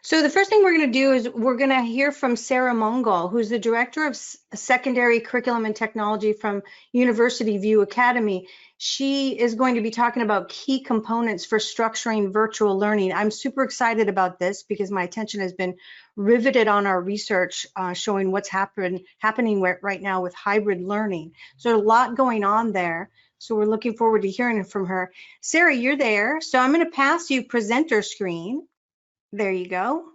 So the first thing we're going to do is we're going to hear from Sarah Mungall, who's the Director of Secondary Curriculum and Technology from University View Academy. She is going to be talking about key components for structuring virtual learning. I'm super excited about this because my attention has been riveted on our research showing what's happening right now with hybrid learning. So a lot going on there. So we're looking forward to hearing from her. Sarah, you're there. So I'm going to pass you presenter screen. There you go.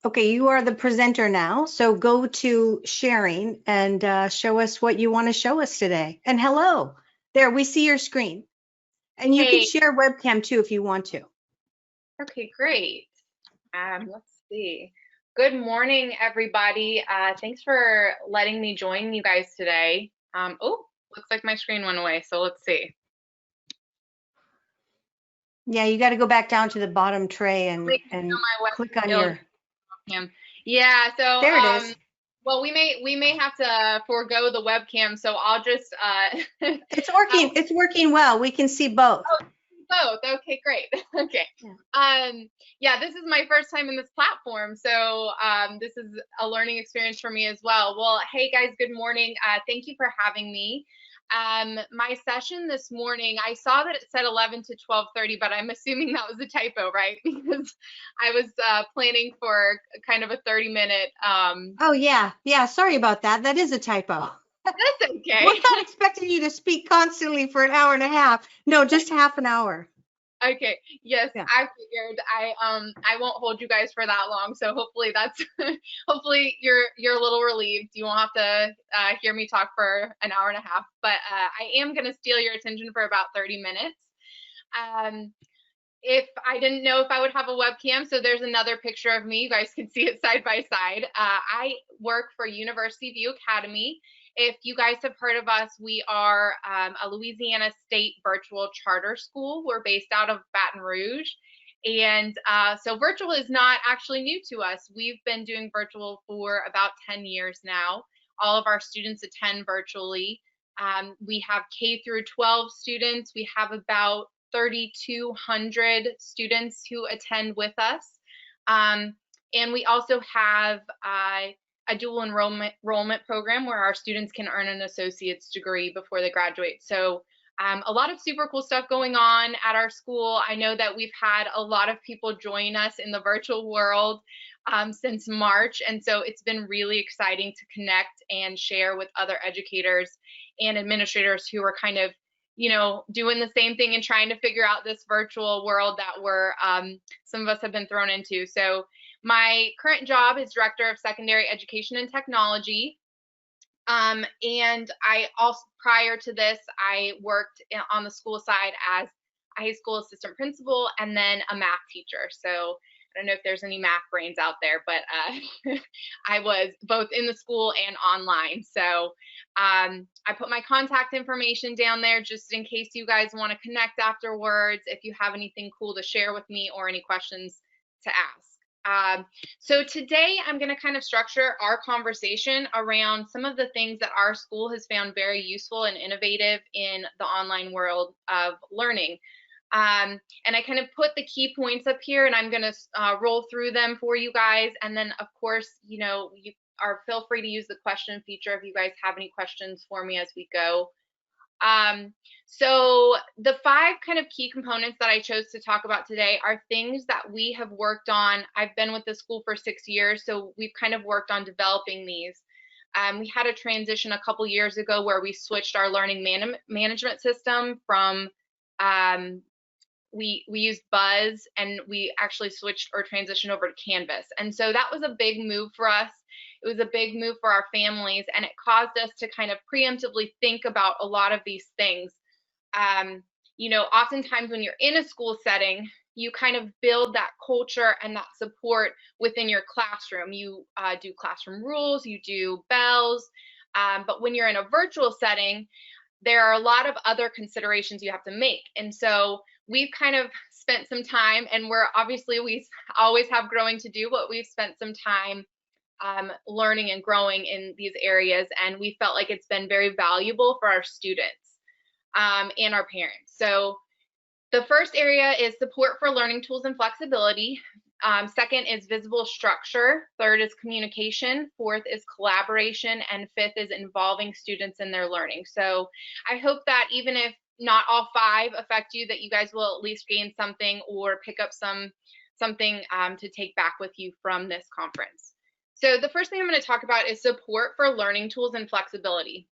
Okay, you are the presenter now. So go to sharing and show us what you want to show us today. And hello, there, we see your screen. And you can share webcam too if you want to. Okay, great. Let's see. Good morning, everybody. Thanks for letting me join you guys today. Oh, looks like my screen went away, so let's see. Yeah, you got to go back down to the bottom tray and click on your. Yeah, so there it is. Well, we may have to forego the webcam, so I'll just. It's working. It's working well. We can see both. Oh, both. Okay, great. Okay. Yeah, this is my first time in this platform, so this is a learning experience for me as well. Well, hey guys, good morning. Thank you for having me. My session this morning, I saw that it said 11 to 12:30, but I'm assuming that was a typo, right? Because I was planning for kind of a 30-minute. Oh yeah, sorry about that. That is a typo. That's okay. We're not expecting you to speak constantly for an hour and a half. No, just half an hour. Okay. Yes, yeah. I figured I won't hold you guys for that long. So hopefully that's hopefully you're a little relieved. You won't have to hear me talk for an hour and a half. But I am going to steal your attention for about 30 minutes. If I didn't know if I would have a webcam, so there's another picture of me. You guys can see it side by side. I work for University View Academy. If you guys have heard of us, we are a Louisiana State virtual charter school. We're based out of Baton Rouge. And so virtual is not actually new to us. We've been doing virtual for about 10 years now. All of our students attend virtually. We have K through 12 students. We have about 3,200 students who attend with us. And we also have a dual enrollment program where our students can earn an associate's degree before they graduate. So a lot of super cool stuff going on at our school. I know that we've had a lot of people join us in the virtual world since March. And so it's been really exciting to connect and share with other educators and administrators who are kind of doing the same thing and trying to figure out this virtual world that we're some of us have been thrown into. So my current job is Director of Secondary Education and Technology. And I also, prior to this, I worked on the school side as a high school assistant principal and then a math teacher. So I don't know if there's any math brains out there, but I was both in the school and online. So I put my contact information down there just in case you guys want to connect afterwards, if you have anything cool to share with me or any questions to ask. So today I'm going to kind of structure our conversation around some of the things that our school has found very useful and innovative in the online world of learning. And I kind of put the key points up here and I'm going to roll through them for you guys. And then of course, feel free to use the question feature if you guys have any questions for me as we go. So the 5 kind of key components that I chose to talk about today are things that we have worked on. I've been with the school for 6 years, so we've kind of worked on developing these. We had a transition a couple years ago where we switched our learning management system from we used Buzz, and we actually switched or transitioned over to Canvas. And so that was a big move for us. It was a big move for our families, and it caused us to kind of preemptively think about a lot of these things. Oftentimes when you're in a school setting, you kind of build that culture and that support within your classroom. You do classroom rules, you do bells, but when you're in a virtual setting, there are a lot of other considerations you have to make. And so we've kind of spent some time, and we always have growing to do, but we've spent some time learning and growing in these areas, and we felt like it's been very valuable for our students and our parents. So the first area is support for learning tools and flexibility. Second is visible structure. Third is communication. Fourth is collaboration. And fifth is involving students in their learning. So I hope that even if not all five affect you, that you guys will at least gain something or pick up something to take back with you from this conference. So the first thing I'm going to talk about is support for learning tools and flexibility.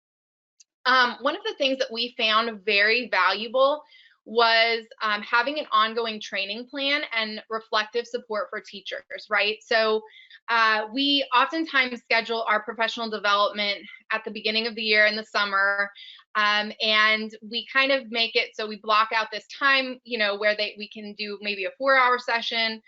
One of the things that we found very valuable was having an ongoing training plan and reflective support for teachers, right? So we oftentimes schedule our professional development at the beginning of the year in the summer, and we kind of make it so we block out this time, you know, where we can do maybe a 4-hour session.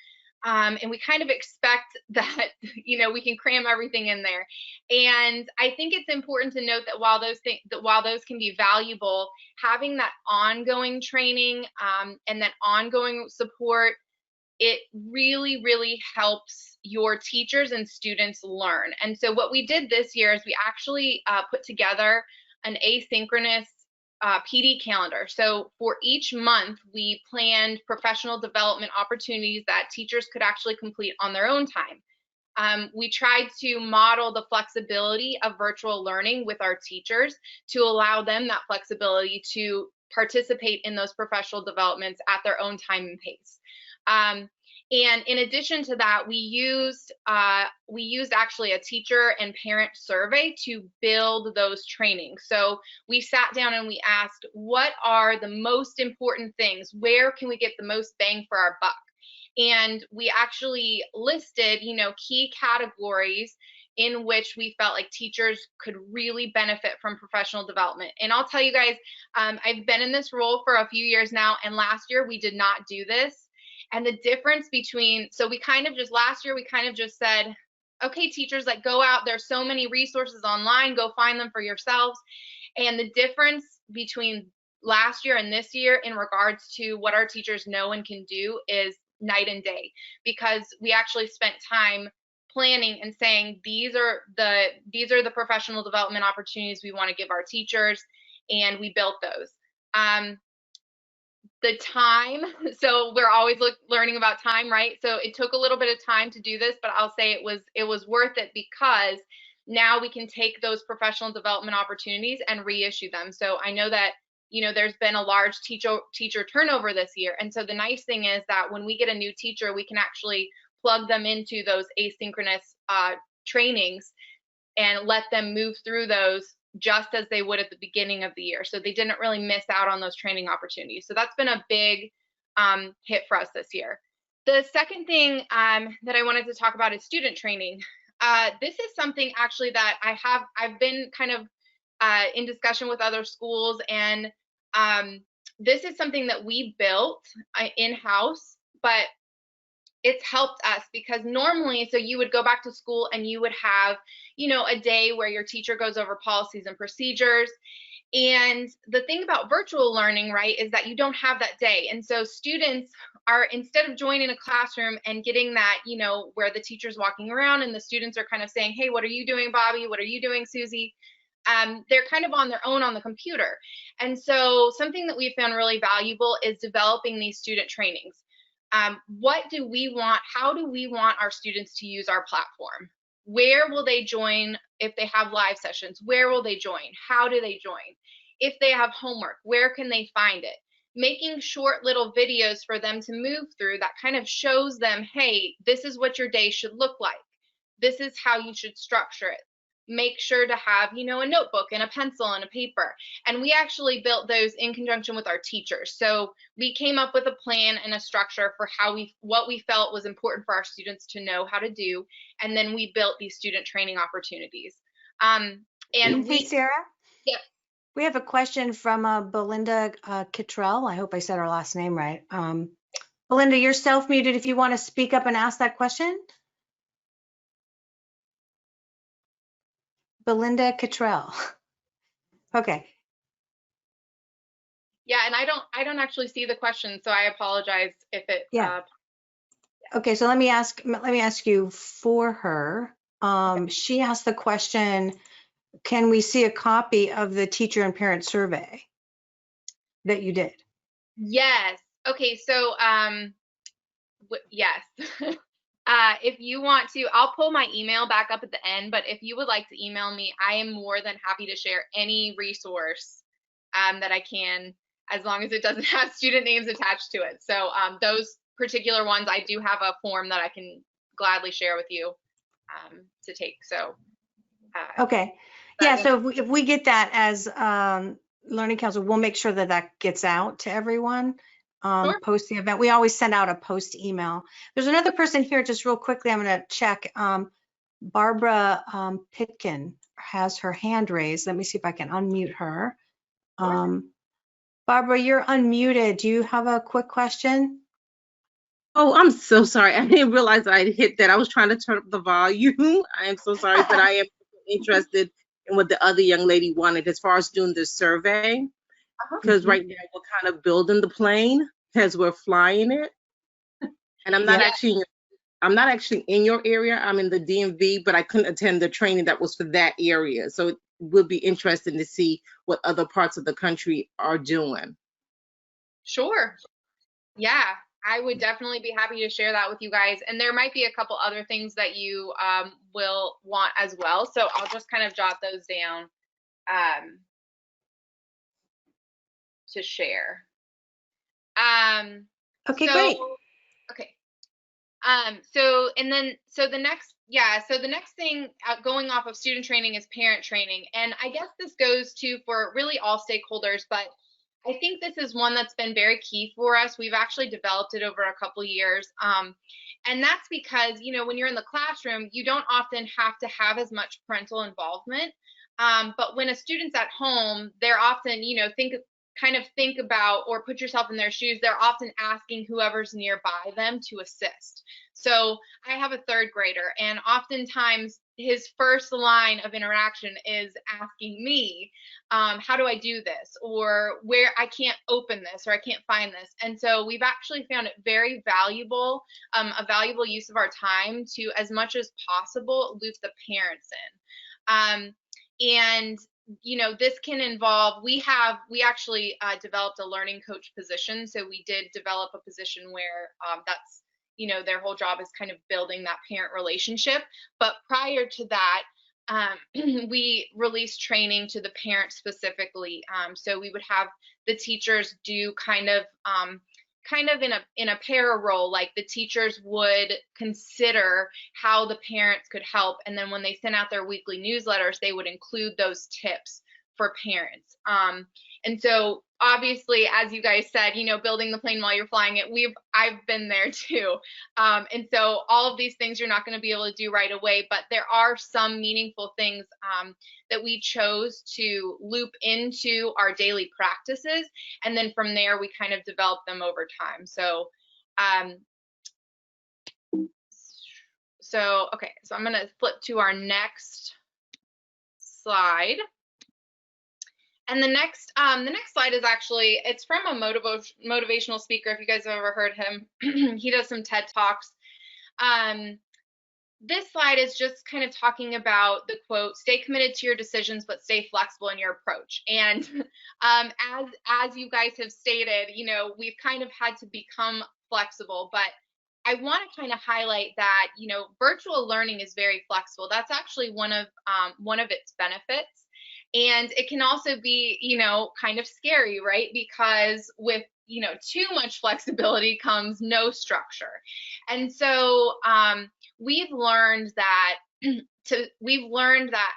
And we kind of expect that, you know, we can cram everything in there. And I think it's important to note that while those can be valuable, having that ongoing training and that ongoing support, it really, really helps your teachers and students learn. And so what we did this year is we actually put together an asynchronous PD calendar. So for each month, we planned professional development opportunities that teachers could actually complete on their own time. We tried to model the flexibility of virtual learning with our teachers to allow them that flexibility to participate in those professional developments at their own time and pace. And in addition to that, we used actually a teacher and parent survey to build those trainings. So we sat down and we asked, what are the most important things? Where can we get the most bang for our buck? And we actually listed, you know, key categories in which we felt like teachers could really benefit from professional development. And I'll tell you guys, I've been in this role for a few years now, and last year we did not do this. And the difference between, so last year we kind of just said, okay, teachers, like, go out, there's so many resources online, go find them for yourselves. And the difference between last year and this year in regards to what our teachers know and can do is night and day, because we actually spent time planning and saying, these are the professional development opportunities we want to give our teachers, and we built those. The time, so we're always learning about time, right? So it took a little bit of time to do this, but I'll say it was worth it, because now we can take those professional development opportunities and reissue them. So I know that, you know, there's been a large teacher turnover this year. And so the nice thing is that when we get a new teacher, we can actually plug them into those asynchronous trainings and let them move through those just as they would at the beginning of the year. So they didn't really miss out on those training opportunities. So that's been a big hit for us this year. The second thing that I wanted to talk about is student training. This is something actually that I've been kind of in discussion with other schools, and this is something that we built in-house, but it's helped us because normally, so you would go back to school and you would have, you know, a day where your teacher goes over policies and procedures. And the thing about virtual learning, right, is that you don't have that day. And so students are, instead of joining a classroom and getting that, you know, where the teacher's walking around and the students are kind of saying, hey, what are you doing, Bobby? What are you doing, Susie? They're kind of on their own on the computer. And so something that we found really valuable is developing these student trainings. What do we want? How do we want our students to use our platform? Where will they join if they have live sessions? Where will they join? How do they join? If they have homework, where can they find it? Making short little videos for them to move through that kind of shows them, hey, this is what your day should look like. This is how you should structure it. Make sure to have, you know, a notebook and a pencil and a paper. And we actually built those in conjunction with our teachers. So we came up with a plan and a structure for what we felt was important for our students to know how to do. And then we built these student training opportunities. Hey, Sarah? Yep. We have a question from Belinda Kittrell. I hope I said her last name right. Belinda, you're self-muted if you want to speak up and ask that question. Belinda Kittrell. Okay. Yeah, and I don't actually see the question, so I apologize if it. Yeah. Okay, so let me ask you for her. She asked the question, can we see a copy of the teacher and parent survey that you did? Yes. Okay, so yes. if you want to, I'll pull my email back up at the end, but if you would like to email me, I am more than happy to share any resource that I can, as long as it doesn't have student names attached to it. So those particular ones, I do have a form that I can gladly share with you to take. So okay. Yeah, so if we get that as Learning Council, we'll make sure that that gets out to everyone. Sure. Post the event. We always send out a post email. There's another person here, just real quickly, I'm going to check. Barbara Pitkin has her hand raised. Let me see if I can unmute her. Barbara, you're unmuted. Do you have a quick question? Oh, I'm so sorry. I didn't realize I hit that. I was trying to turn up the volume. I am so sorry, but I am interested in what the other young lady wanted as far as doing the survey. Because right now we're kind of building the plane as we're flying it. And I'm not actually in your area. I'm in the DMV, but I couldn't attend the training that was for that area. So it would be interesting to see what other parts of the country are doing. Sure. Yeah, I would definitely be happy to share that with you guys. And there might be a couple other things that you will want as well. So I'll just kind of jot those down to share. Okay, great. Okay. So the next thing going off of student training is parent training. And I guess this goes to for really all stakeholders, but I think this is one that's been very key for us. We've actually developed it over a couple years. And that's because, you know, when you're in the classroom, you don't often have to have as much parental involvement. But when a student's at home, they're often, you know, think about or put yourself in their shoes. They're often asking whoever's nearby them to assist. So I have a third grader, and oftentimes his first line of interaction is asking me, how do I do this? Or where I can't open this, or I can't find this. And so we've actually found it very valuable, a valuable use of our time to, as much as possible, loop the parents in. And you know, this can involve, we actually developed a learning coach position. So we did develop a position where that's, you know, their whole job is kind of building that parent relationship. But prior to that, we released training to the parents specifically. So we would have the teachers do kind of in a para role, like the teachers would consider how the parents could help, and then when they sent out their weekly newsletters, they would include those tips for parents. And so obviously, as you guys said, you know, building the plane while you're flying it, I've been there too. And so all of these things you're not going to be able to do right away, but there are some meaningful things that we chose to loop into our daily practices. And then from there, we kind of develop them over time. So, okay, so I'm going to flip to our next slide. And the next slide is actually, it's from a motivational speaker. If you guys have ever heard him, he does some TED Talks. This slide is just kind of talking about the quote, "Stay committed to your decisions, but stay flexible in your approach." And as you guys have stated, you know, we've kind of had to become flexible, but I want to kind of highlight that, you know, virtual learning is very flexible. That's actually one of its benefits. And it can also be, you know, kind of scary, right? Because with, you know, too much flexibility comes no structure. And so we've learned that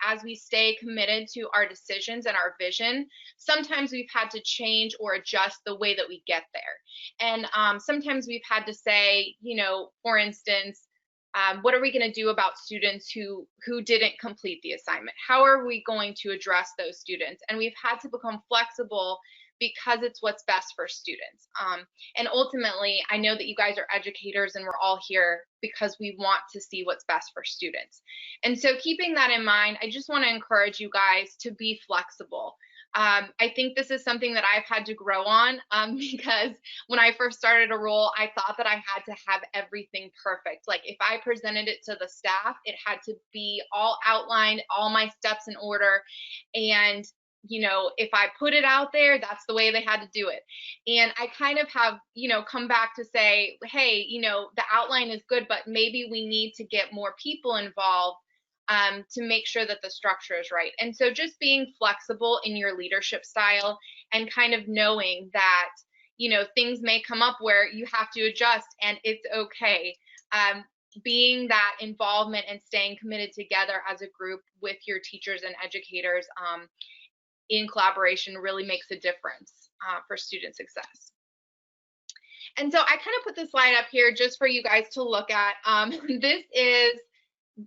as we stay committed to our decisions and our vision, sometimes we've had to change or adjust the way that we get there. And sometimes we've had to say, you know, for instance, what are we going to do about students who didn't complete the assignment? How are we going to address those students? And we've had to become flexible because it's what's best for students. And ultimately, I know that you guys are educators and we're all here because we want to see what's best for students. And so keeping that in mind, I just want to encourage you guys to be flexible. I think this is something that I've had to grow on because when I first started a role, I thought that I had to have everything perfect. Like if I presented it to the staff, it had to be all outlined, all my steps in order. And you know, if I put it out there, that's the way they had to do it. And I kind of have, you know, come back to say, hey, you know, the outline is good, but maybe we need to get more people involved to make sure that the structure is right. And so just being flexible in your leadership style and kind of knowing that, you know, things may come up where you have to adjust and it's okay. Being that involvement and staying committed together as a group with your teachers and educators in collaboration really makes a difference for student success. And so I kind of put this slide up here just for you guys to look at.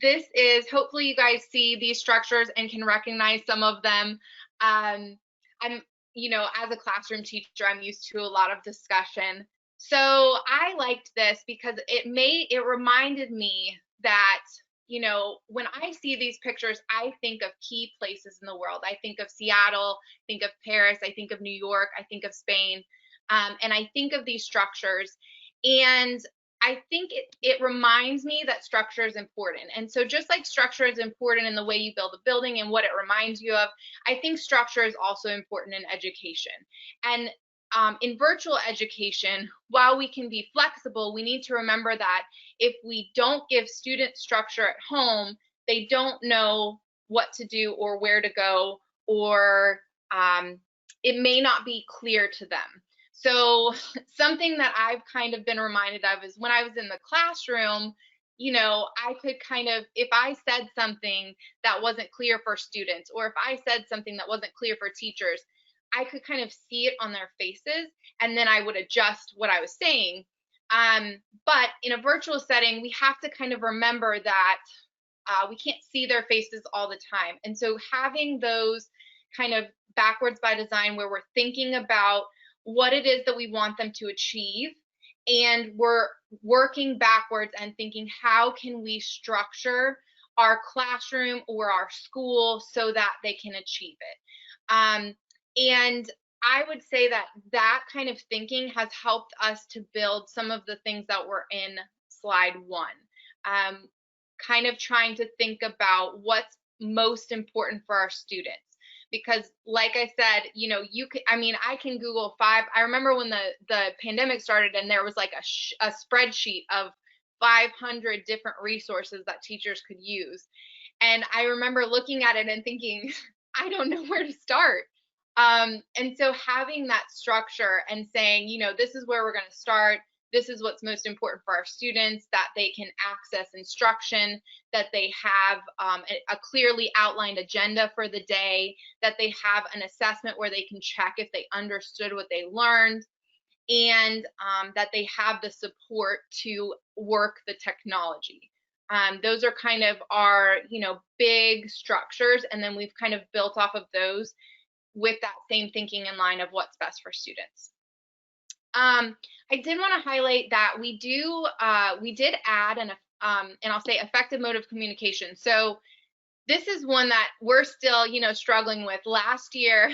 This is hopefully you guys see these structures and can recognize some of them. I'm, you know, as a classroom teacher, I'm used to a lot of discussion. So I liked this because it reminded me that, you know, when I see these pictures, I think of key places in the world. I think of Seattle, I think of Paris, I think of New York, I think of Spain, and I think of these structures. And I think it reminds me that structure is important. And so just like structure is important in the way you build a building and what it reminds you of, I think structure is also important in education. And in virtual education, while we can be flexible, we need to remember that if we don't give students structure at home, they don't know what to do or where to go, or it may not be clear to them. So something that I've kind of been reminded of is when I was in the classroom, you know, I could kind of, if I said something that wasn't clear for students, or if I said something that wasn't clear for teachers, I could kind of see it on their faces, and then I would adjust what I was saying. But in a virtual setting, we have to kind of remember that we can't see their faces all the time. And so having those kind of backwards by design where we're thinking about what it is that we want them to achieve, and we're working backwards and thinking, how can we structure our classroom or our school so that they can achieve it? And I would say that that kind of thinking has helped us to build some of the things that were in slide 1. Kind of trying to think about what's most important for our students. Because like I said, you know, you can, I mean, I can Google I remember when the pandemic started and there was like a spreadsheet of 500 different resources that teachers could use. And I remember looking at it and thinking, I don't know where to start. And so having that structure and saying, you know, this is where we're going to start. This is what's most important for our students, that they can access instruction, that they have a clearly outlined agenda for the day, that they have an assessment where they can check if they understood what they learned, and that they have the support to work the technology. Those are kind of our, you know, big structures, and then we've kind of built off of those with that same thinking in line of what's best for students. I did want to highlight that we did add and I'll say effective mode of communication. So this is one that we're still, you know, struggling with. Last year,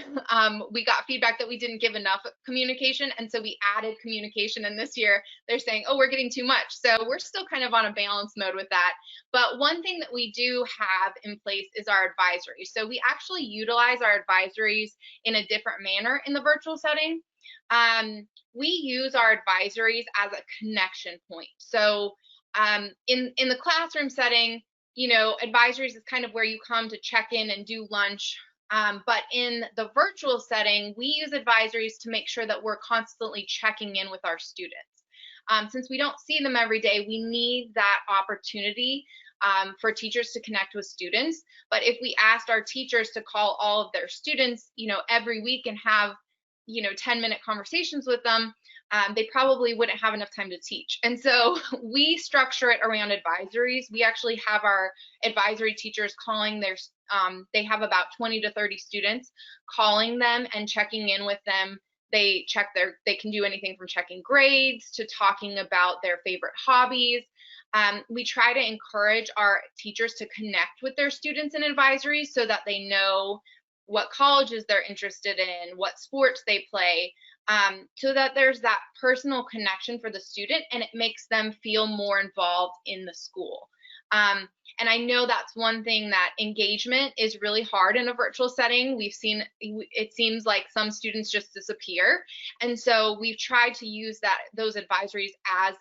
we got feedback that we didn't give enough communication, and so we added communication. And this year, they're saying, oh, we're getting too much. So we're still kind of on a balance mode with that. But one thing that we do have in place is our advisories. So we actually utilize our advisories in a different manner in the virtual setting. We use our advisories as a connection point. So in the classroom setting, you know, advisories is kind of where you come to check in and do lunch. But in the virtual setting, we use advisories to make sure that we're constantly checking in with our students. Since we don't see them every day, we need that opportunity for teachers to connect with students. But if we asked our teachers to call all of their students, you know, every week and have, you know, 10-minute conversations with them, they probably wouldn't have enough time to teach. And so we structure it around advisories. We actually have our advisory teachers calling their, they have about 20 to 30 students, calling them and checking in with them. They can do anything from checking grades to talking about their favorite hobbies. We try to encourage our teachers to connect with their students in advisories so that they know what colleges they're interested in, what sports they play, so that there's that personal connection for the student and it makes them feel more involved in the school. And I know that's one thing, that engagement is really hard in a virtual setting. We've seen, it seems like some students just disappear. And so we've tried to use those advisories as,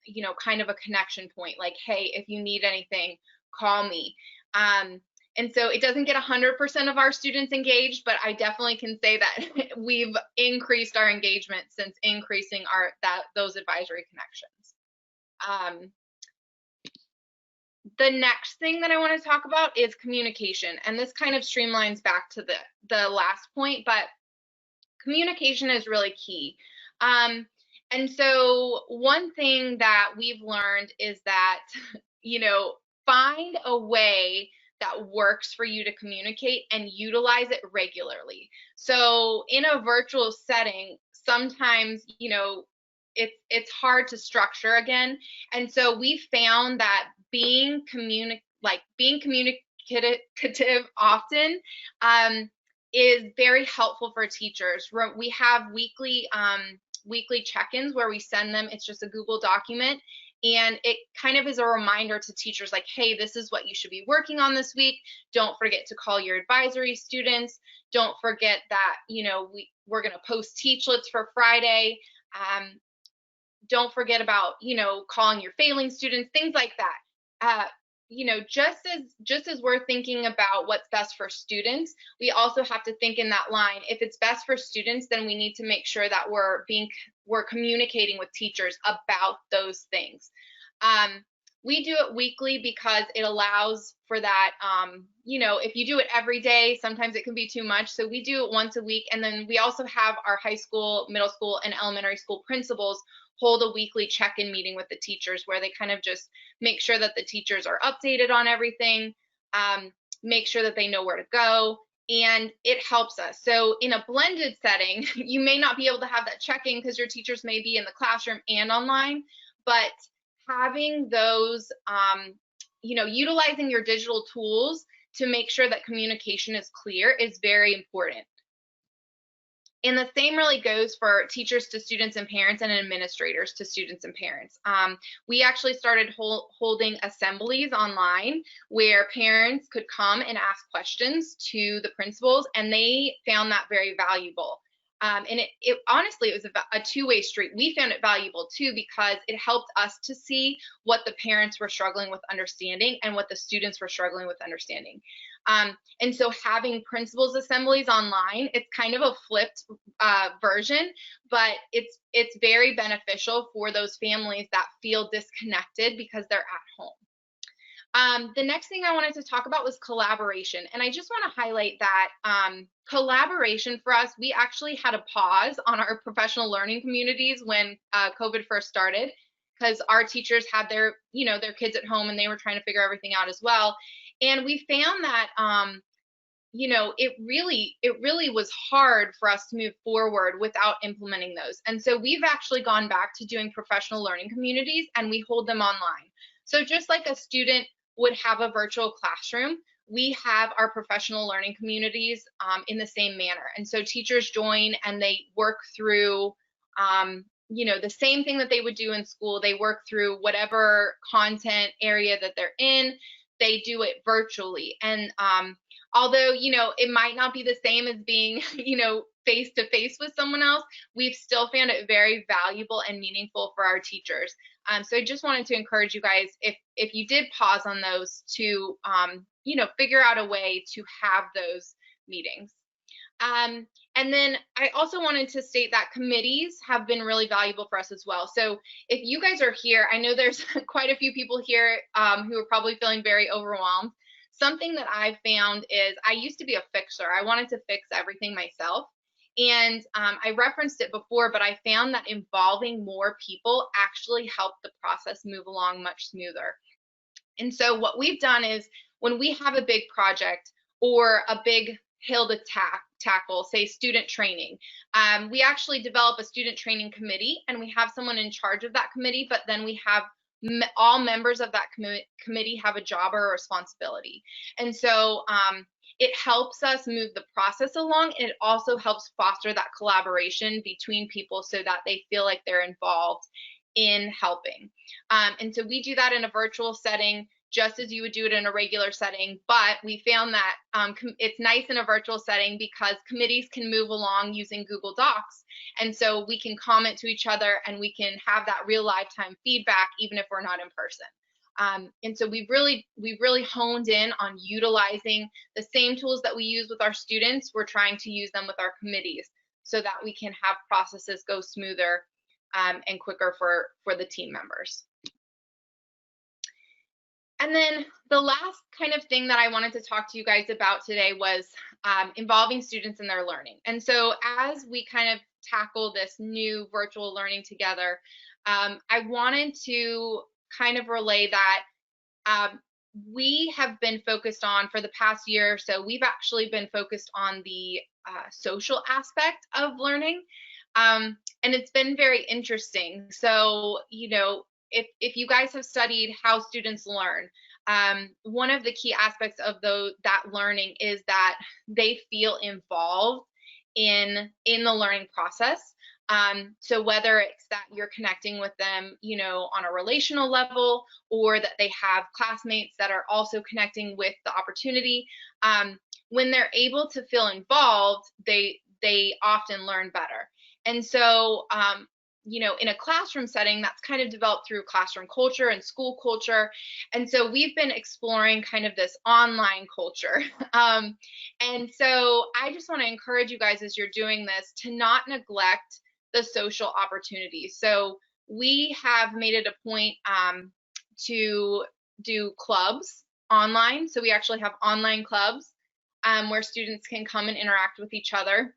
you know, kind of a connection point, like, hey, if you need anything, call me. And so it doesn't get 100% of our students engaged, but I definitely can say that we've increased our engagement since increasing those advisory connections. The next thing that I want to talk about is communication, and this kind of streamlines back to the last point, but communication is really key. And so one thing that we've learned is that, you know, find a way that works for you to communicate and utilize it regularly. So in a virtual setting, sometimes, you know, it's hard to structure again. And so we found that being communicative often is very helpful for teachers. We have weekly check-ins where we send them, it's just a Google document, and it kind of is a reminder to teachers, like, hey, this is what you should be working on this week. Don't forget to call your advisory students. Don't forget that, you know, we're going to post teachlets for Friday. Don't forget about, you know, calling your failing students, things like that. You know, just as we're thinking about what's best for students, we also have to think in that line. If it's best for students, then we need to make sure that we're communicating with teachers about those things. We do it weekly because it allows for that. You know, if you do it every day, sometimes it can be too much. So we do it once a week. And then we also have our high school, middle school, and elementary school principals hold a weekly check-in meeting with the teachers where they kind of just make sure that the teachers are updated on everything, make sure that they know where to go, and it helps us. So in a blended setting, you may not be able to have that check-in because your teachers may be in the classroom and online, but having those, you know, utilizing your digital tools to make sure that communication is clear is very important. And the same really goes for teachers to students and parents, and administrators to students and parents. We actually started holding assemblies online where parents could come and ask questions to the principals, and they found that very valuable. And it honestly, it was a two-way street. We found it valuable too because it helped us to see what the parents were struggling with understanding and what the students were struggling with understanding. And so having principals assemblies online, it's kind of a flipped version, but it's very beneficial for those families that feel disconnected because they're at home. The next thing I wanted to talk about was collaboration. And I just want to highlight that collaboration for us, we actually had a pause on our professional learning communities when COVID first started, because our teachers had their kids at home and they were trying to figure everything out as well. And we found that, it really was hard for us to move forward without implementing those. And so we've actually gone back to doing professional learning communities, and we hold them online. So just like a student would have a virtual classroom, we have our professional learning communities in the same manner. And so teachers join and they work through, the same thing that they would do in school. They work through whatever content area that they're in. They do it virtually. And although, it might not be the same as being, face to face with someone else, we've still found it very valuable and meaningful for our teachers. So I just wanted to encourage you guys, if you did pause on those, to, figure out a way to have those meetings. And then I also wanted to state that committees have been really valuable for us as well. So if you guys are here, I know there's quite a few people here who are probably feeling very overwhelmed. Something that I've found is I used to be a fixer. I wanted to fix everything myself. And I referenced it before, but I found that involving more people actually helped the process move along much smoother. And so what we've done is when we have a big project or a big hill to tackle, say student training, we actually develop a student training committee, and we have someone in charge of that committee, but then we have all members of that committee have a job or a responsibility. And so it helps us move the process along, and it also helps foster that collaboration between people so that they feel like they're involved in helping. And so we do that in a virtual setting, just as you would do it in a regular setting, but we found that it's nice in a virtual setting because committees can move along using Google Docs. And so we can comment to each other and we can have that real live time feedback, even if we're not in person. And so we've really honed in on utilizing the same tools that we use with our students. We're trying to use them with our committees so that we can have processes go smoother and quicker for the team members. And then the last kind of thing that I wanted to talk to you guys about today was involving students in their learning. And so as we kind of tackle this new virtual learning together, I wanted to kind of relay that we have been focused on, for the past year or so, we've actually been focused on the social aspect of learning. And it's been very interesting. So, you know, if you guys have studied how students learn, one of the key aspects of that learning is that they feel involved in the learning process. So whether it's that you're connecting with them, you know, on a relational level, or that they have classmates that are also connecting with the opportunity, when they're able to feel involved, they often learn better. And so, you know, in a classroom setting, that's kind of developed through classroom culture and school culture. And so we've been exploring kind of this online culture. And so I just want to encourage you guys, as you're doing this, to not neglect the social opportunities. So we have made it a point to do clubs online. So we actually have online clubs where students can come and interact with each other,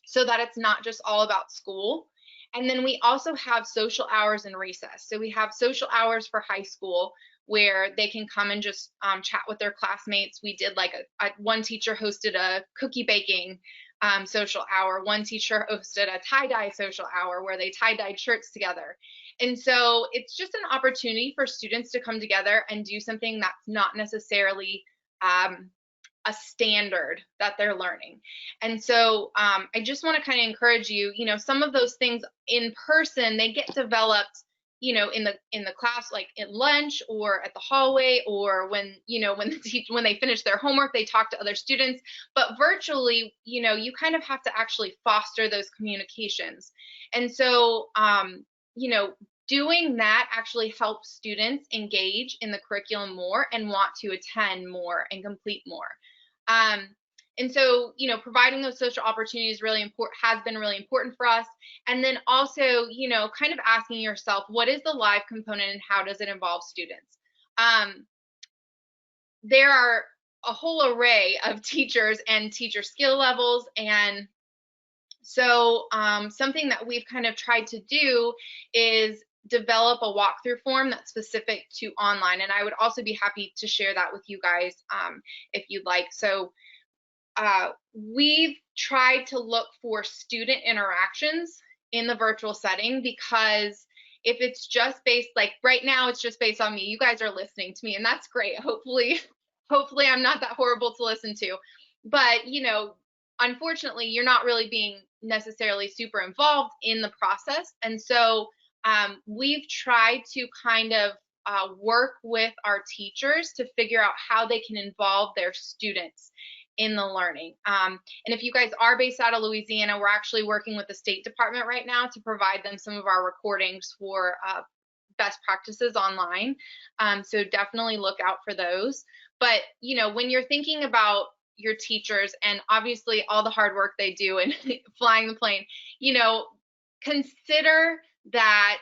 so that it's not just all about school. And then we also have social hours and recess. So we have social hours for high school where they can come and just chat with their classmates. We did like one teacher hosted a cookie baking social hour. One teacher hosted a tie-dye social hour where they tie-dyed shirts together. And so it's just an opportunity for students to come together and do something that's not necessarily a standard that they're learning. And so I just want to kind of encourage you, you know, some of those things in person, they get developed, you know, in the class, like at lunch or at the hallway, or when, you know, when they finish their homework, they talk to other students. But virtually, you know, you kind of have to actually foster those communications. And so, you know, doing that actually helps students engage in the curriculum more and want to attend more and complete more. And so, you know, providing those social opportunities has been really important for us. And then also, you know, kind of asking yourself, what is the live component and how does it involve students? There are a whole array of teachers and teacher skill levels. And so something that we've kind of tried to do is develop a walkthrough form that's specific to online. And I would also be happy to share that with you guys if you'd like. So we've tried to look for student interactions in the virtual setting, because if it's just based, like right now, it's just based on me. You guys are listening to me, and that's great. Hopefully I'm not that horrible to listen to. But, you know, unfortunately, you're not really being necessarily super involved in the process. And so we've tried to kind of work with our teachers to figure out how they can involve their students in the learning. And if you guys are based out of Louisiana, we're actually working with the State Department right now to provide them some of our recordings for best practices online. So definitely look out for those. But, you know, when you're thinking about your teachers and obviously all the hard work they do in flying the plane, you know, consider that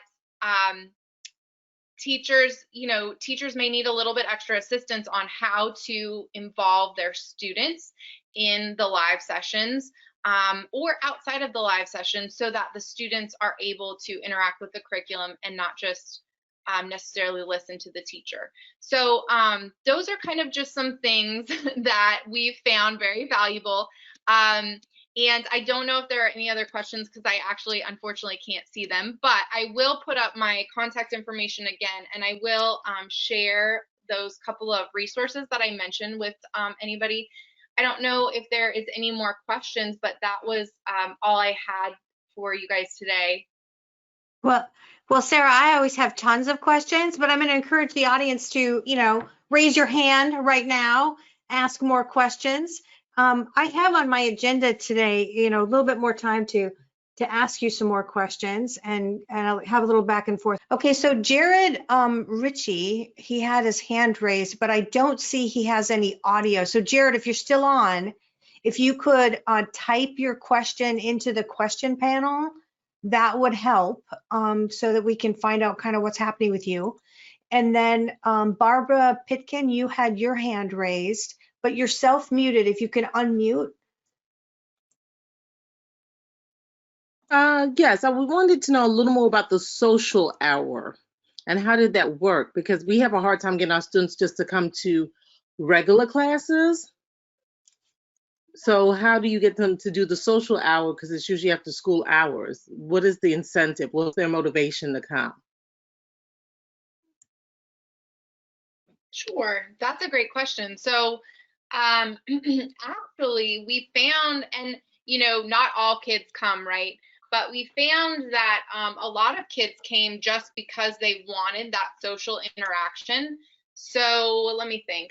teachers may need a little bit extra assistance on how to involve their students in the live sessions or outside of the live sessions, so that the students are able to interact with the curriculum and not just necessarily listen to the teacher. So those are kind of just some things that we've found very valuable. And I don't know if there are any other questions, because I actually unfortunately can't see them, but I will put up my contact information again, and I will share those couple of resources that I mentioned with anybody. I don't know if there is any more questions, but that was all I had for you guys today. Well, Sarah, I always have tons of questions, but I'm going to encourage the audience to, raise your hand right now, ask more questions. I have on my agenda today, a little bit more time to ask you some more questions, and I'll have a little back and forth. Okay, so Jared Ritchie, he had his hand raised, but I don't see he has any audio. So Jared, if you're still on, if you could type your question into the question panel, that would help, so that we can find out kind of what's happening with you. And then Barbara Pitkin, you had your hand raised, but you're self-muted. If you can unmute. Yes, I wanted to know a little more about the social hour and how did that work? Because we have a hard time getting our students just to come to regular classes. So how do you get them to do the social hour? Because it's usually after school hours. What is the incentive? What's their motivation to come? Sure, that's a great question. So, actually, we found, and not all kids come, right? But we found that a lot of kids came just because they wanted that social interaction. So let me think.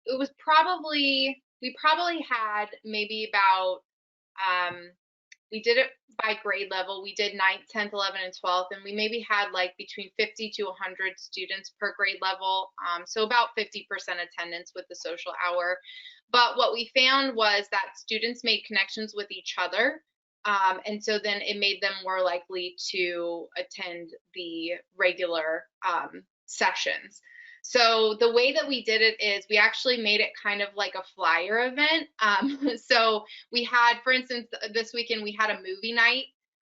It was probably, we probably had maybe about we did it by grade level. We did 9th, 10th, 11th, and 12th, and we maybe had like between 50 to 100 students per grade level. So about 50% attendance with the social hour. But what we found was that students made connections with each other. And so then it made them more likely to attend the regular sessions. So the way that we did it is we actually made it kind of like a flyer event. So we had, for instance, this weekend we had a movie night,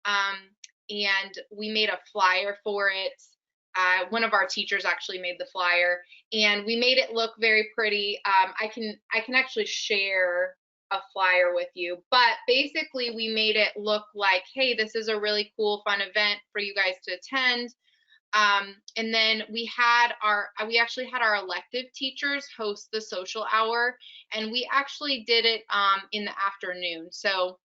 and we made a flyer for it. One of our teachers actually made the flyer, and we made it look very pretty. I can actually share a flyer with you, but basically we made it look like, hey, this is a really cool, fun event for you guys to attend. And then we actually had our elective teachers host the social hour, and we actually did it in the afternoon. So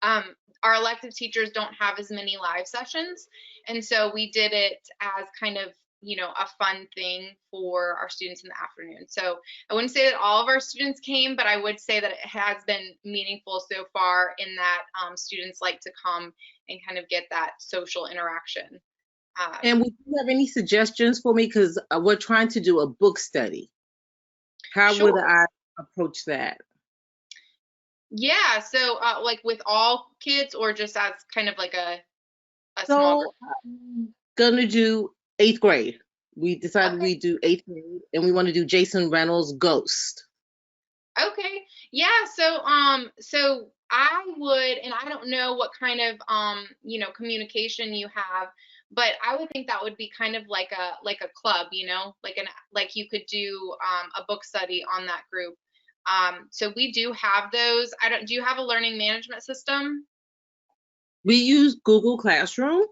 our elective teachers don't have as many live sessions, and so we did it as kind of a fun thing for our students in the afternoon. So I wouldn't say that all of our students came, but I would say that it has been meaningful so far in that students like to come and kind of get that social interaction. And would you have any suggestions for me? Because we're trying to do a book study. How Sure. would I approach that? Yeah, so like with all kids, or just as kind of like a small group? I'm gonna do 8th grade. We decided Okay. we do 8th grade, and we want to do Jason Reynolds' Ghost. Okay. Yeah, so I would, and I don't know what kind of communication you have, but I would think that would be kind of like a club, like you could do a book study on that group. So we do have those. Do you have a learning management system? We use Google Classroom,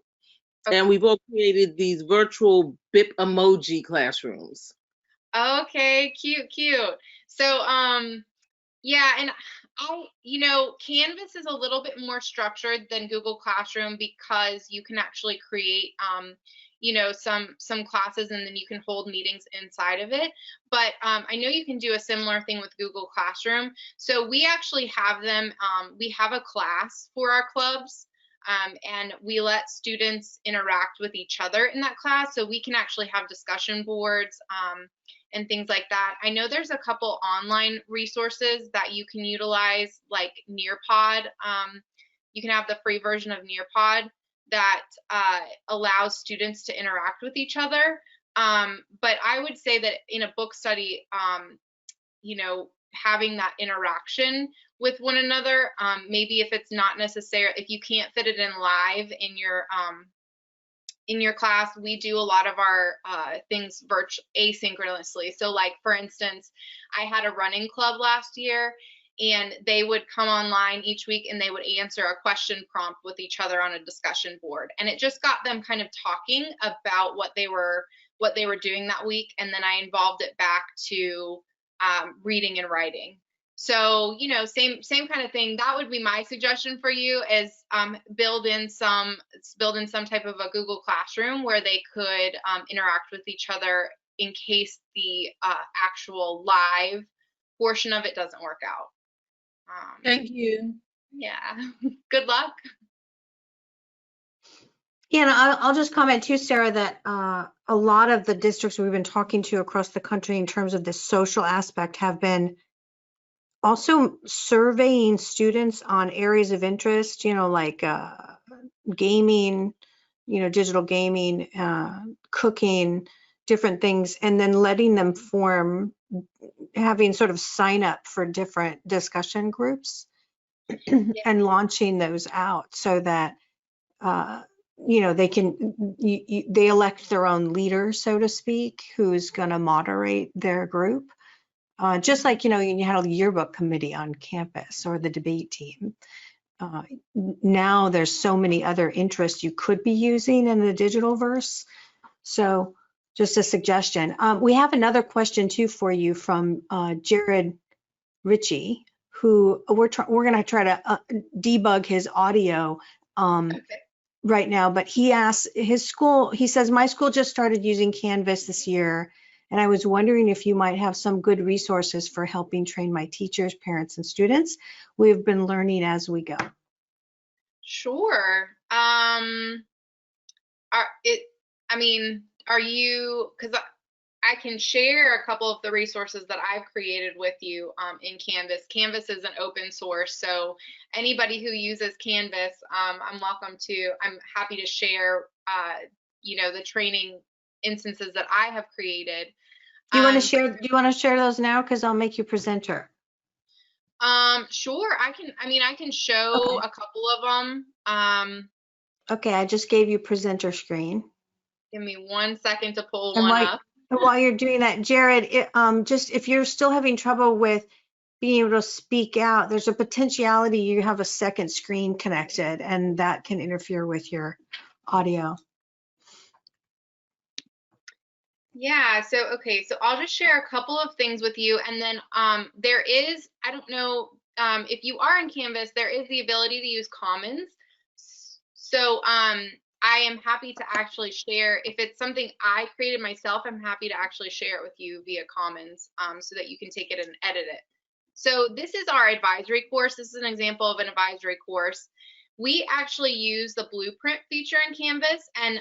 Okay. and we've all created these virtual BIP emoji classrooms. Okay, cute, cute. So, yeah, and Canvas is a little bit more structured than Google Classroom because you can actually create, some classes, and then you can hold meetings inside of it. But I know you can do a similar thing with Google Classroom. So we actually have them. We have a class for our clubs. And we let students interact with each other in that class, so we can actually have discussion boards and things like that. I know there's a couple online resources that you can utilize, like Nearpod. You can have the free version of Nearpod that allows students to interact with each other. But I would say that in a book study, having that interaction with one another, maybe if it's not necessary, if you can't fit it in live in your class, we do a lot of our things asynchronously. So like, for instance, I had a running club last year, and they would come online each week and they would answer a question prompt with each other on a discussion board. And it just got them kind of talking about what they were doing that week. And then I involved it back to reading and writing. So, you know, same kind of thing. That would be my suggestion for you, is build in some type of a Google Classroom where they could interact with each other in case the actual live portion of it doesn't work out. Thank you. Yeah. Good luck. Yeah, and I'll just comment too, Sarah, that a lot of the districts we've been talking to across the country in terms of the social aspect have been also surveying students on areas of interest, you know, like gaming, you know, digital gaming, cooking, different things, and then letting them form, having sort of sign up for different discussion groups and launching those out so that, you know, they can, they elect their own leader, so to speak, who's going to moderate their group. Just like, you know, you had a yearbook committee on campus or the debate team. Now there's so many other interests you could be using in the digital verse. So just a suggestion. We have another question too for you from Jared Ritchie, who we're going to try to debug his audio right now, but he asks his school, he says, my school just started using Canvas this year, and I was wondering if you might have some good resources for helping train my teachers, parents, and students. We've been learning as we go. Sure. Are you, because I can share a couple of the resources that I've created with you in Canvas. Canvas is an open source, so anybody who uses Canvas, I'm happy to share, you know, the training instances that I have created. Do you want to share those now? Because I'll make you presenter. Sure. I can show a couple of them. Okay, I just gave you presenter screen. Give me 1 second to pull one up. While you're doing that, Jared, just if you're still having trouble with being able to speak out, there's a potentiality you have a second screen connected, and that can interfere with your audio. Yeah, so I'll just share a couple of things with you, and then there is, I don't know if you are in Canvas, there is the ability to use Commons. So I am happy to actually share, if it's something I created myself, I'm happy to actually share it with you via Commons so that you can take it and edit it. So this is our advisory course. This is an example of an advisory course. We actually use the blueprint feature in Canvas, and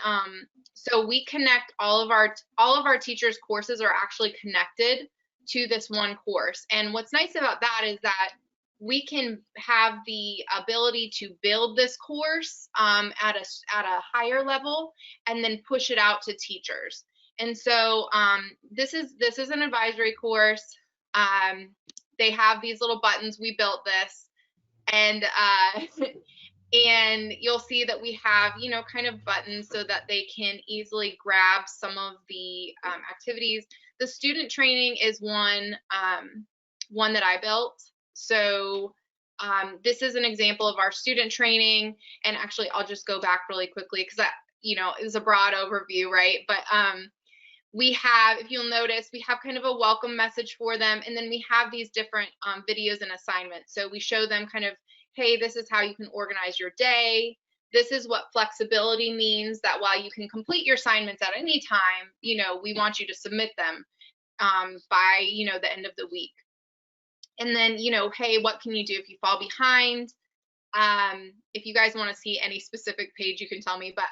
so we connect all of our teachers' courses are actually connected to this one course. And what's nice about that is that we can have the ability to build this course at a higher level and then push it out to teachers. And so this is an advisory course. They have these little buttons. We built this, and and you'll see that we have, you know, kind of buttons so that they can easily grab some of the activities. The student training is one that I built. So this is an example of our student training, and actually I'll just go back really quickly because that, you know, is a broad overview, right? But we have, if you'll notice, we have kind of a welcome message for them, and then we have these different videos and assignments. So we show them kind of, hey, this is how you can organize your day. This is what flexibility means, that while you can complete your assignments at any time, you know, we want you to submit them by, you know, the end of the week. And then, you know, hey, what can you do if you fall behind? If you guys want to see any specific page, you can tell me. But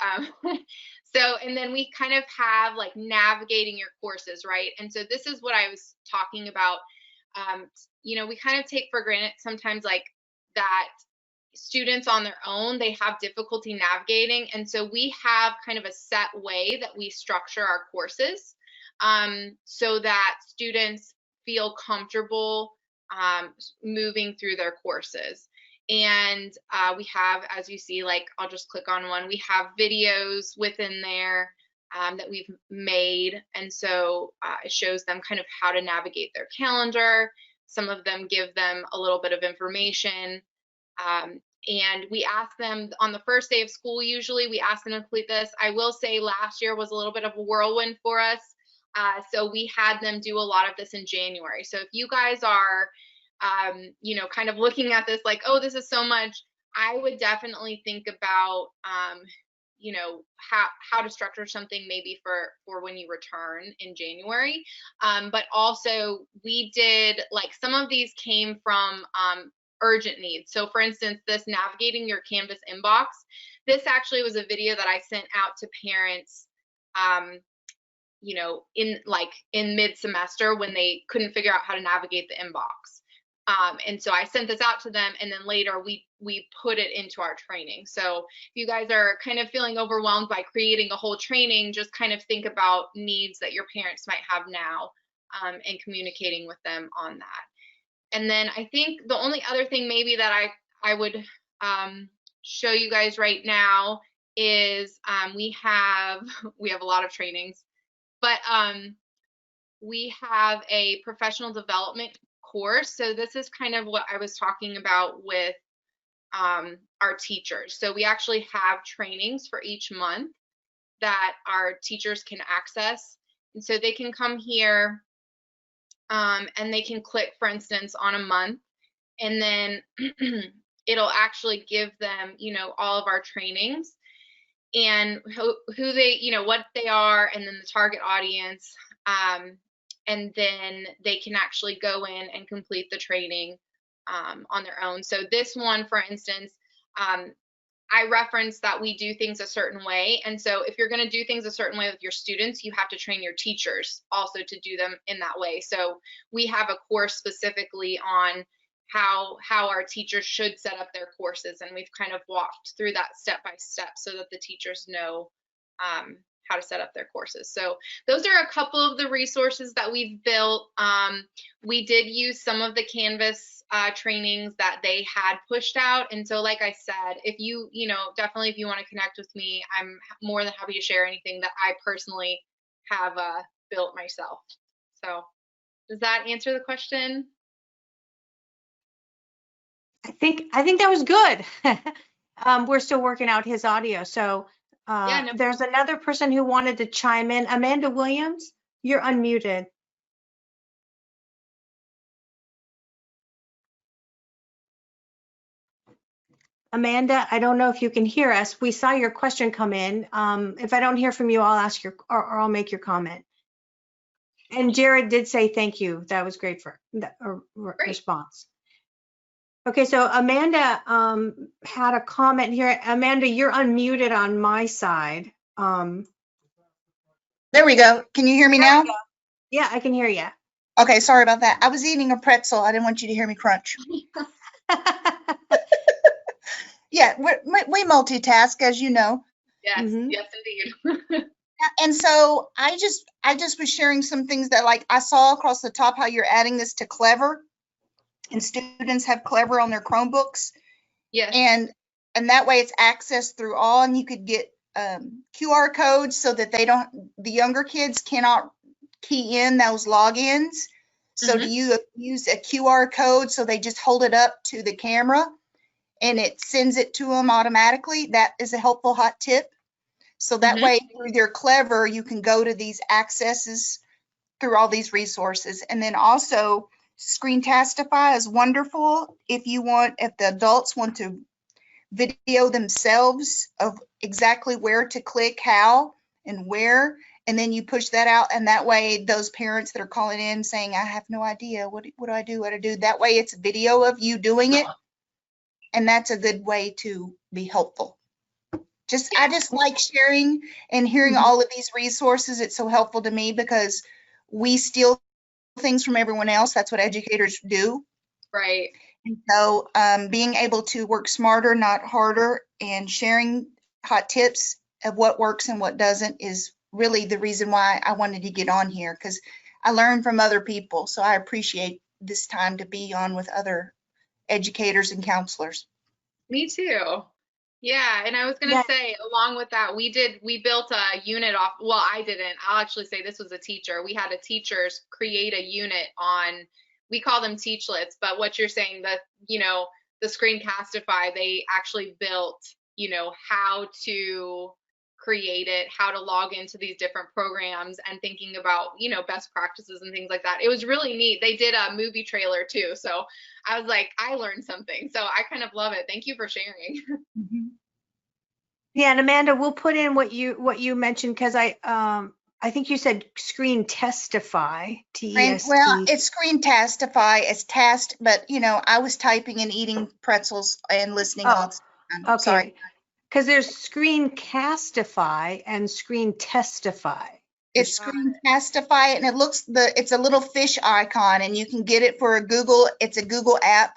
so, and then we kind of have like navigating your courses, right? And so this is what I was talking about. You know, we kind of take for granted sometimes like that students on their own, they have difficulty navigating. And so we have kind of a set way that we structure our courses so that students feel comfortable moving through their courses. And we have, as you see, like, I'll just click on one, we have videos within there that we've made. And so it shows them kind of how to navigate their calendar. Some of them give them a little bit of information. And we ask them on the first day of school, usually we ask them to complete this. I will say last year was a little bit of a whirlwind for us. So we had them do a lot of this in January. So if you guys are you know, kind of looking at this like, oh, this is so much, I would definitely think about, you know, how to structure something maybe for when you return in January. But also we did, like, some of these came from urgent needs. So for instance, this navigating your Canvas inbox, this actually was a video that I sent out to parents, you know, in mid-semester when they couldn't figure out how to navigate the inbox. And so I sent this out to them, and then later we put it into our training. So if you guys are kind of feeling overwhelmed by creating a whole training, just kind of think about needs that your parents might have now, and communicating with them on that. And then I think the only other thing maybe that I would show you guys right now is we have a lot of trainings, but we have a professional development course. So this is kind of what I was talking about with our teachers. So we actually have trainings for each month that our teachers can access. And so they can come here and they can click, for instance, on a month, and then it'll actually give them, you know, all of our trainings and who they, you know, what they are, and then the target audience. And then they can actually go in and complete the training on their own. So this one, for instance, I referenced that we do things a certain way. And so if you're going to do things a certain way with your students, you have to train your teachers also to do them in that way. So we have a course specifically on how our teachers should set up their courses. And we've kind of walked through that step by step so that the teachers know how to set up their courses. So those are a couple of the resources that we've built. We did use some of the Canvas trainings that they had pushed out. And so, like I said, if you know, definitely if you want to connect with me, I'm more than happy to share anything that I personally have built myself. So does that answer the question? I think that was good. We're still working out his audio. So Yeah, no. there's another person who wanted to chime in. Amanda Williams, you're unmuted. Amanda, I don't know if you can hear us. We saw your question come in. If I don't hear from you, I'll ask your, or I'll make your comment. And Jared did say thank you. That was great for the response. Okay, so Amanda had a comment here. Amanda, you're unmuted on my side. There we go. Can you hear me now? Yeah, I can hear you. Okay, sorry about that. I was eating a pretzel. I didn't want you to hear me crunch. Yeah, we multitask, as you know. Yes, yes, indeed. And so I just was sharing some things that, like, I saw across the top how you're adding this to Clever, and students have Clever on their Chromebooks. Yes. And that way it's accessed through all, and you could get QR codes so that the younger kids cannot key in those logins. So do you use a QR code so they just hold it up to the camera and it sends it to them automatically? That is a helpful hot tip. So that way through their Clever, you can go to these accesses through all these resources. And then also Screencastify is wonderful if the adults want to video themselves of exactly where to click, how and where, and then you push that out, and that way those parents that are calling in saying, I have no idea, what do I do, that way it's a video of you doing it, and that's a good way to be helpful. I just like sharing and hearing all of these resources. It's so helpful to me because we steal things from everyone else. That's what educators do. Right. And so being able to work smarter, not harder, and sharing hot tips of what works and what doesn't is really the reason why I wanted to get on here, because I learn from other people. So I appreciate this time to be on with other educators and counselors. Me too. Yeah, and I was going to say, along with that, we built a unit off, well, I didn't. I'll actually say this was a teacher. We had a teachers create a unit on, we call them teachlets, but what you're saying, that, you know, the Screencastify, they actually built, you know, how to create it, how to log into these different programs, and thinking about, you know, best practices and things like that. It was really neat. They did a movie trailer too. So I was like, I learned something. So I kind of love it. Thank you for sharing. Yeah, and Amanda, we'll put in what you mentioned, because I think you said screen testify, T-E-S-T. Well, it's screen testify, it's test, but you know, I was typing and eating pretzels and listening Oh, all the time. Okay, Sorry. because there's screen castify and screen testify. It's screen testify, and it's a little fish icon, and you can get it for it's a Google app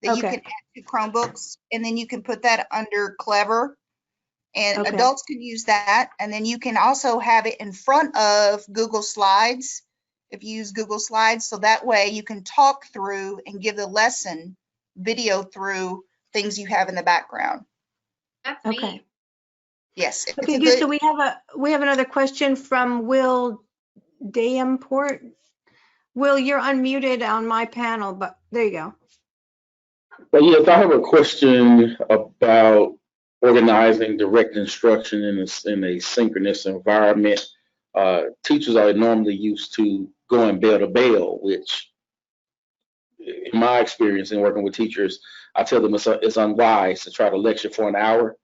that you Okay. can add to Chromebooks, and then you can put that under Clever, and Okay. adults can use that. And then you can also have it in front of Google Slides if you use Google Slides, so that way you can talk through and give the lesson video through things you have in the background. That's Okay. neat. Yes. it's Okay, a good. So we have another question from Will Davenport. Will, you're unmuted on my panel, but there you go. But yes, I have a question about organizing direct instruction in a synchronous environment. Teachers are normally used to going bell to bell, which, in my experience in working with teachers, I tell them it's unwise to try to lecture for an hour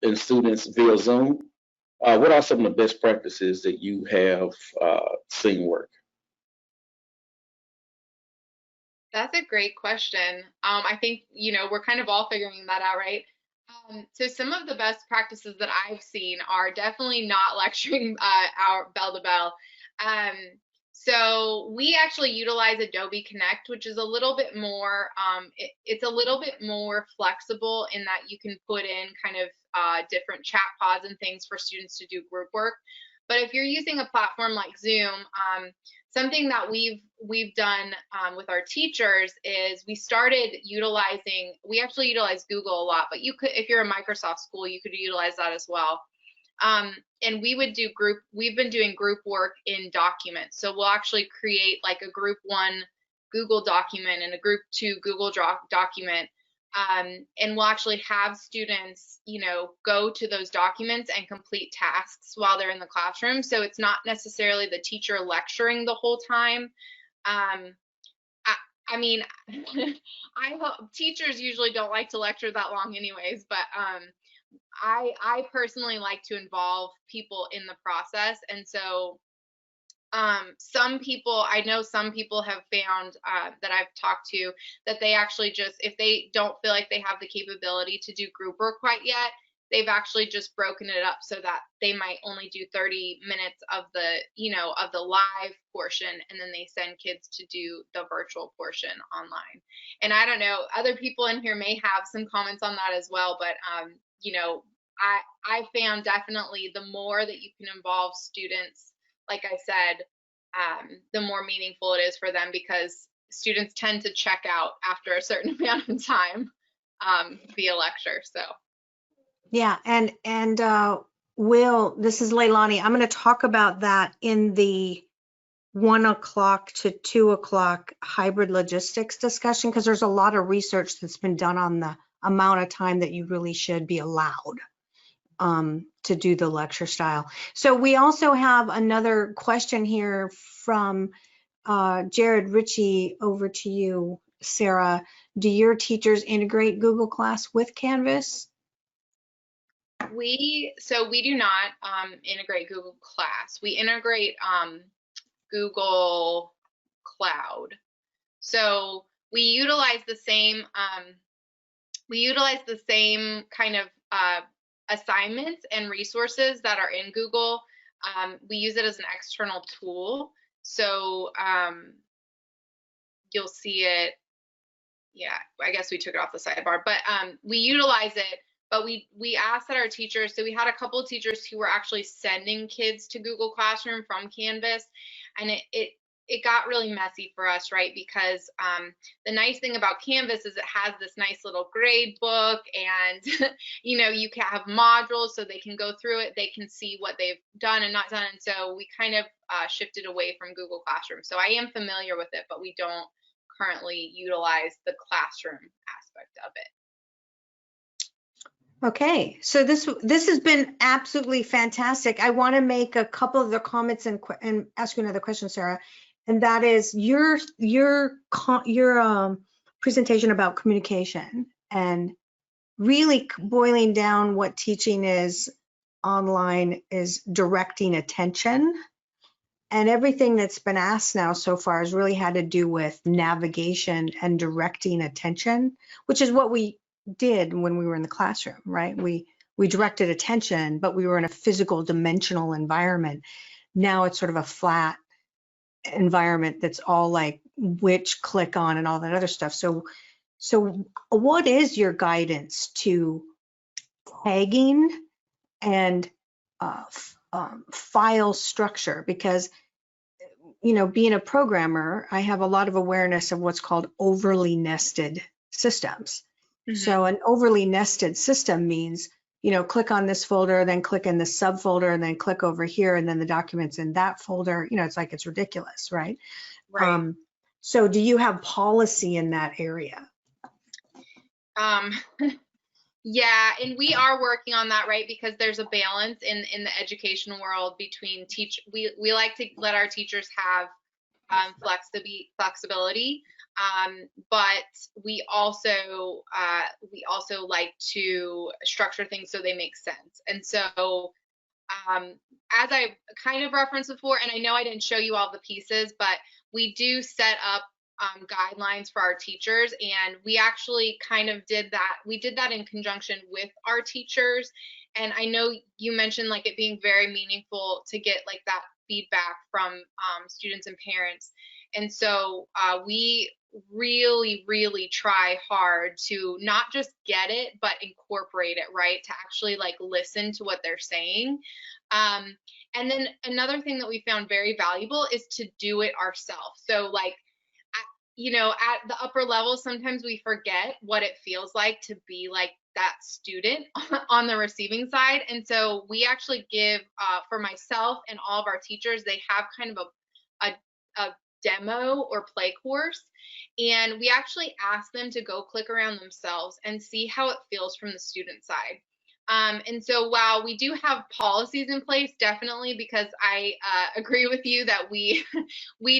in students via Zoom. What are some of the best practices that you have seen work? That's a great question. I think, you know, we're kind of all figuring that out, right? So some of the best practices that I've seen are definitely not lecturing our bell to bell. So we actually utilize Adobe Connect, which is a little bit more, it's a little bit more flexible in that you can put in kind of different chat pods and things for students to do group work. But if you're using a platform like Zoom, something that we've done with our teachers is we actually utilize Google a lot, but you could, if you're a Microsoft school, you could utilize that as well. And we've been doing group work in documents. So we'll actually create like a group 1 Google document and a group 2 Google document. And we'll actually have students, you know, go to those documents and complete tasks while they're in the classroom. So it's not necessarily the teacher lecturing the whole time. I mean, I hope teachers usually don't like to lecture that long anyways, but I personally like to involve people in the process. And so I know some people have found that I've talked to that they actually just, if they don't feel like they have the capability to do group work quite yet, they've actually just broken it up so that they might only do 30 minutes of the, you know, of the live portion, and then they send kids to do the virtual portion online. And I don't know, other people in here may have some comments on that as well, but you know, I found definitely the more that you can involve students, like I said, the more meaningful it is for them, because students tend to check out after a certain amount of time via lecture. So Yeah, and Will, this is Leilani. I'm going to talk about that in the 1 o'clock to 2 o'clock hybrid logistics discussion, because there's a lot of research that's been done on the amount of time that you really should be allowed to do the lecture style. So we also have another question here from Jared Ritchie. Over to you, Sarah. Do your teachers integrate Google Class with Canvas? we do not integrate Google Class. We integrate Google Cloud. So we utilize the same kind of assignments and resources that are in Google. We use it as an external tool. So you'll see it. Yeah, I guess we took it off the sidebar, but we utilize it. But we asked that our teachers, so we had a couple of teachers who were actually sending kids to Google Classroom from Canvas, and it got really messy for us, right? Because the nice thing about Canvas is it has this nice little grade book, and you know, you can have modules so they can go through it, they can see what they've done and not done. And so we kind of shifted away from Google Classroom. So I am familiar with it, but we don't currently utilize the classroom aspect of it. Okay, so this has been absolutely fantastic. I want to make a couple of the comments and ask you another question, Sarah, and that is your presentation about communication and really boiling down what teaching is online is directing attention. And everything that's been asked now so far has really had to do with navigation and directing attention, which is what we did when we were in the classroom, right? We directed attention, but we were in a physical dimensional environment. Now it's sort of a flat environment that's all like which click on and all that other stuff. So what is your guidance to tagging and file structure? Because being a programmer, I have a lot of awareness of what's called overly nested systems. Mm-hmm. So an overly nested system means, click on this folder, then click in this subfolder, and then click over here, and then the document's in that folder. It's like it's ridiculous, right? Right. So do you have policy in that area? Yeah, and we are working on that, right? Because there's a balance in the education world between we like to let our teachers have flexibility, but we also like to structure things so they make sense. And so as I kind of referenced before, and I know I didn't show you all the pieces, but we do set up guidelines for our teachers, and we actually kind of did that. We did that in conjunction with our teachers, and I know you mentioned like it being very meaningful to get like that feedback from students and parents, and so we really try hard to not just get it but incorporate it, right, to actually like listen to what they're saying. And then another thing that we found very valuable is to do it ourselves. So like at the upper level, sometimes we forget what it feels like to be like that student on the receiving side. And so we actually give, for myself and all of our teachers, they have kind of a demo or play course. And we actually ask them to go click around themselves and see how it feels from the student side. And so while we do have policies in place, definitely, because I agree with you that we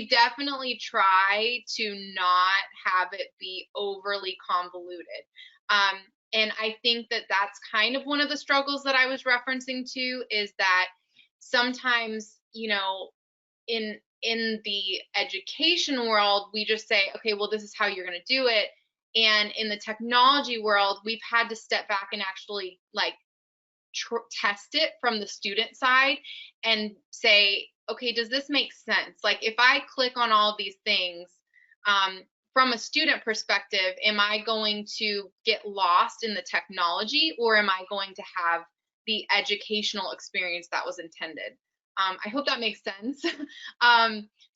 definitely try to not have it be overly convoluted. And I think that that's kind of one of the struggles that I was referencing to, is that sometimes, in the education world, we just say, okay, well, this is how you're going to do it. And in the technology world, we've had to step back and actually like test it from the student side and say, okay, does this make sense? Like if I click on all of these things, from a student perspective, am I going to get lost in the technology, or am I going to have the educational experience that was intended? I hope that makes sense.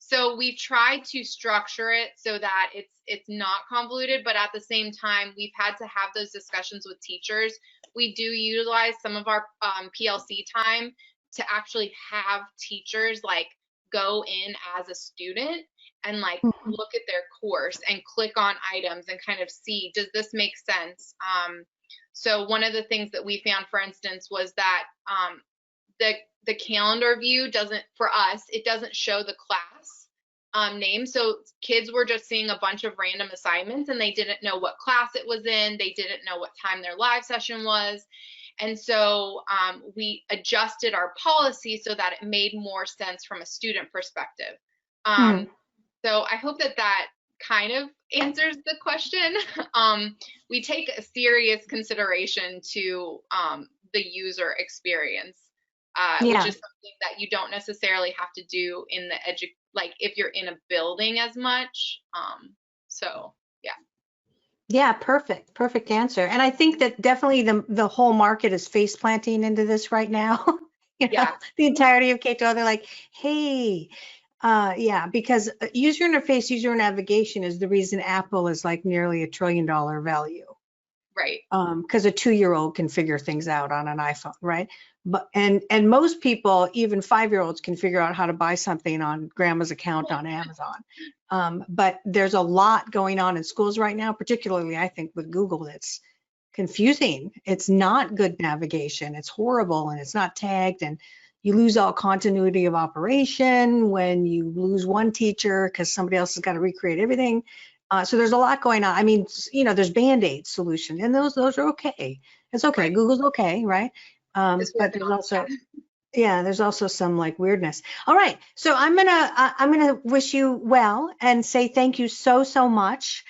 So we've tried to structure it so that it's not convoluted, but at the same time, we've had to have those discussions with teachers. We do utilize some of our PLC time to actually have teachers like go in as a student and like look at their course and click on items and kind of see, does this make sense? So one of the things that we found, for instance, was that the calendar view doesn't, for us, it doesn't show the class name. So kids were just seeing a bunch of random assignments and they didn't know what class it was in. They didn't know what time their live session was. And so we adjusted our policy so that it made more sense from a student perspective. So I hope that kind of answers the question. We take a serious consideration to the user experience. Which is something that you don't necessarily have to do in the like if you're in a building as much. So yeah. Yeah, perfect answer. And I think that definitely the whole market is face planting into this right now. The entirety of K-12, they're like, hey, because user interface, user navigation is the reason Apple is like nearly $1 trillion value. Right. Because a 2-year-old can figure things out on an iPhone, right? But and most people, even 5-year-olds, can figure out how to buy something on grandma's account on Amazon. But there's a lot going on in schools right now, particularly I think with Google, that's confusing. It's not good navigation. It's horrible, and it's not tagged, and you lose all continuity of operation when you lose one teacher because somebody else has got to recreate everything. So there's a lot going on. I mean, you know, there's Band-Aid solution, and those are okay. It's okay. Right. Google's okay, right? But there's also, yeah, there's also some like weirdness. All right, so I'm gonna wish you well and say thank you so much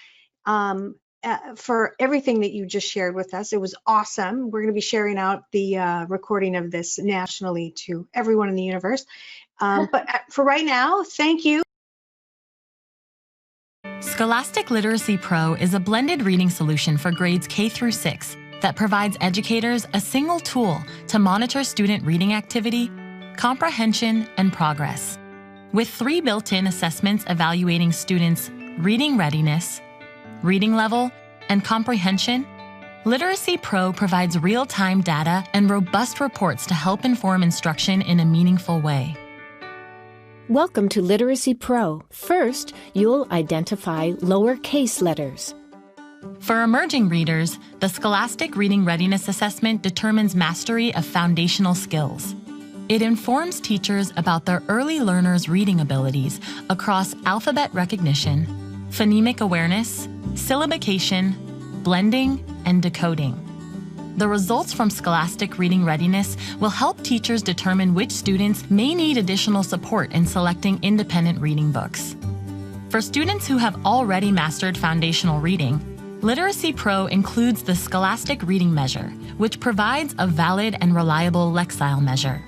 for everything that you just shared with us. It was awesome. We're gonna be sharing out the recording of this nationally to everyone in the universe. But for right now, thank you. Scholastic Literacy Pro is a blended reading solution for grades K through 6 that provides educators a single tool to monitor student reading activity, comprehension, and progress. With 3 built-in assessments evaluating students' reading readiness, reading level, and comprehension, Literacy Pro provides real-time data and robust reports to help inform instruction in a meaningful way. Welcome to Literacy Pro. First, you'll identify lowercase letters. For emerging readers, the Scholastic Reading Readiness Assessment determines mastery of foundational skills. It informs teachers about their early learners' reading abilities across alphabet recognition, phonemic awareness, syllabication, blending, and decoding. The results from Scholastic Reading Readiness will help teachers determine which students may need additional support in selecting independent reading books. For students who have already mastered foundational reading, Literacy Pro includes the Scholastic Reading Measure, which provides a valid and reliable Lexile measure.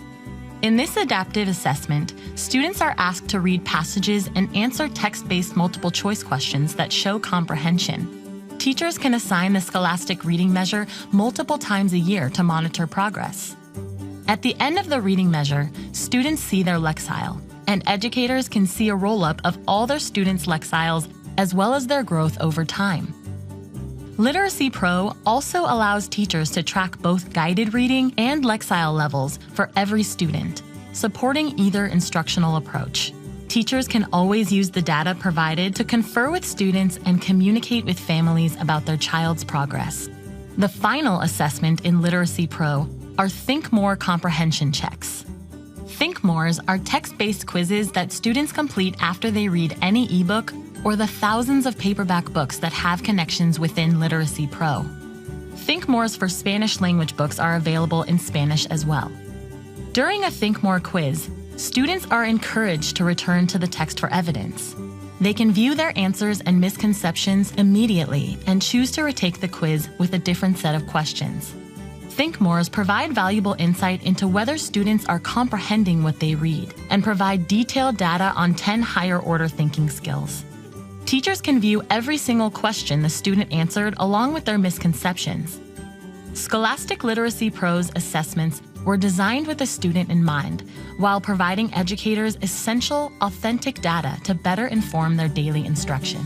In this adaptive assessment, students are asked to read passages and answer text-based multiple choice questions that show comprehension. Teachers can assign the Scholastic Reading Measure multiple times a year to monitor progress. At the end of the reading measure, students see their Lexile, and educators can see a roll-up of all their students' Lexiles as well as their growth over time. Literacy Pro also allows teachers to track both guided reading and Lexile levels for every student, supporting either instructional approach. Teachers can always use the data provided to confer with students and communicate with families about their child's progress. The final assessment in Literacy Pro are Think More comprehension checks. Think Mores are text-based quizzes that students complete after they read any ebook or the thousands of paperback books that have connections within Literacy Pro. Think Mores for Spanish language books are available in Spanish as well. During a Think More quiz, students are encouraged to return to the text for evidence. They can view their answers and misconceptions immediately and choose to retake the quiz with a different set of questions. Think Mores provide valuable insight into whether students are comprehending what they read and provide detailed data on 10 higher-order thinking skills. Teachers can view every single question the student answered along with their misconceptions. Scholastic Literacy Pro's assessments were designed with the student in mind, while providing educators essential, authentic data to better inform their daily instruction.